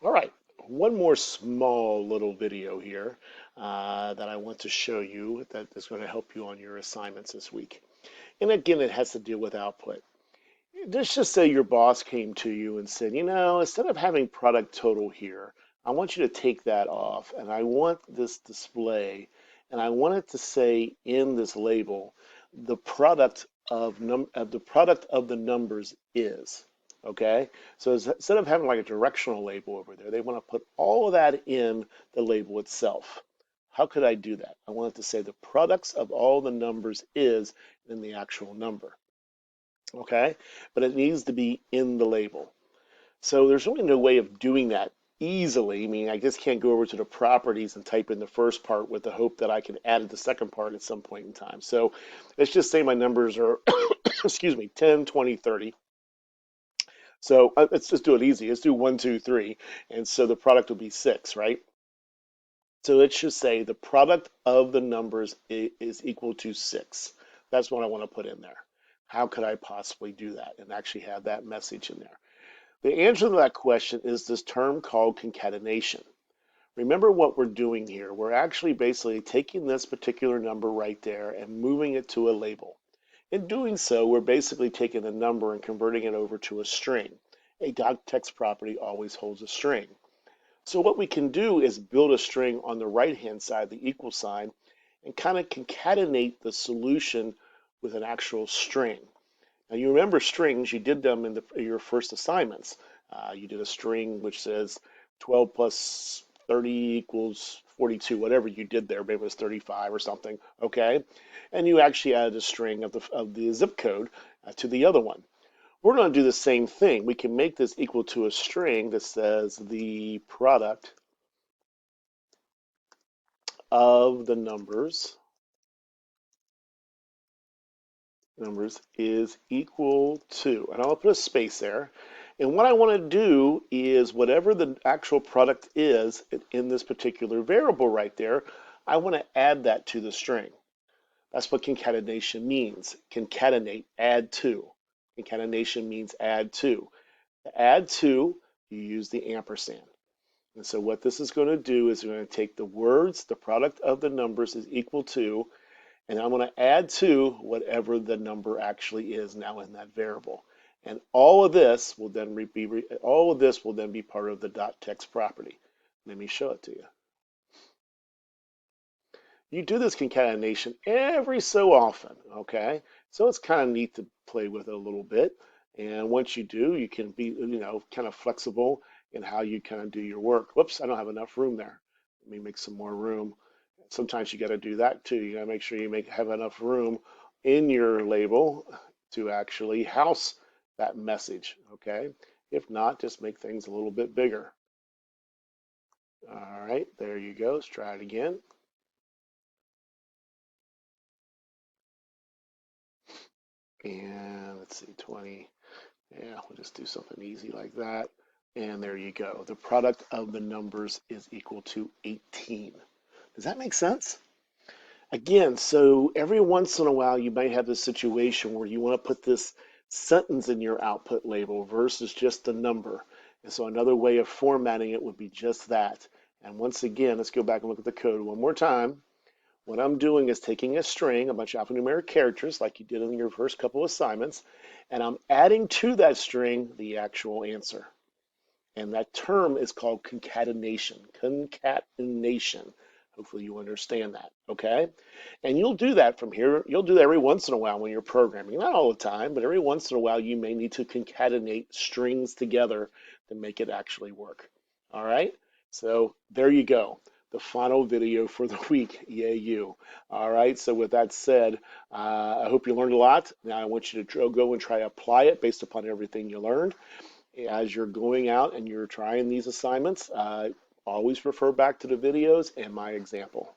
All right, one more small little video here that I want to show you that is going to help you on your assignments this week. And again, it has to deal with output. Let's just say your boss came to you and said, you know, instead of having product total here, I want you to take that off and I want this display and I want it to say in this label, the product of the product of the numbers is. Okay, so instead of having like a directional label over there, they want to put all of that in the label itself. How could I do that? I want it to say the products of all the numbers is in the actual number. Okay, but it needs to be in the label. So there's really no way of doing that easily. I mean, I just can't go over to the properties and type in the first part with the hope that I can add the second part at some point in time. So let's just say my numbers are, excuse me, 10, 20, 30. So let's just do it easy. Let's do 1, 2, 3. And so the product will be 6, right? So it should say the product of the numbers is equal to 6. That's what I want to put in there. How could I possibly do that and actually have that message in there? The answer to that question is this term called concatenation. Remember what we're doing here. We're actually basically taking this particular number right there and moving it to a label. In doing so, we're basically taking a number and converting it over to a string. A doctext property always holds a string. So what we can do is build a string on the right-hand side, the equal sign, and kind of concatenate the solution with an actual string. Now you remember strings, you did them in your first assignments. You did a string which says 12 plus 30 equals 42, whatever you did there, maybe it was 35 or something, okay? And you actually added a string of the zip code to the other one. We're going to do the same thing. We can make this equal to a string that says the product of the numbers is equal to, and I'll put a space there. And what I want to do is whatever the actual product is in this particular variable right there, I want to add that to the string. That's what concatenation means. Concatenate, add to. Concatenation means add to. To add to, you use the ampersand. And so what this is going to do is we're going to take the words, the product of the numbers is equal to, and I'm going to add to whatever the number actually is now in that variable. And all of this will then be part of the .text property. Let me show it to you. You do this concatenation every so often, okay? So it's kind of neat to play with it a little bit. And once you do, you can be, kind of flexible in how you kind of do your work. Whoops, I don't have enough room there. Let me make some more room. Sometimes you got to do that too. You got to make sure you have enough room in your label to actually house that message, okay? If not, just make things a little bit bigger. All right, there you go. Let's try it again. And let's see, 20. Yeah, we'll just do something easy like that. And there you go. The product of the numbers is equal to 18. Does that make sense? Again, so every once in a while you might have this situation where you want to put this sentence in your output label versus just a number. And so another way of formatting it would be just that. And once again, let's go back and look at the code one more time. What I'm doing is taking a string, a bunch of alphanumeric characters, like you did in your first couple assignments, and I'm adding to that string the actual answer. And that term is called concatenation. Concatenation. Hopefully you understand that, okay? And you'll do that from here. You'll do that every once in a while when you're programming. Not all the time, but every once in a while you may need to concatenate strings together to make it actually work. All right? So there you go. The final video for the week. Yay, you. All right, so with that said, I hope you learned a lot. Now I want you to go and try to apply it based upon everything you learned. As you're going out and you're trying these assignments, always refer back to the videos and my example.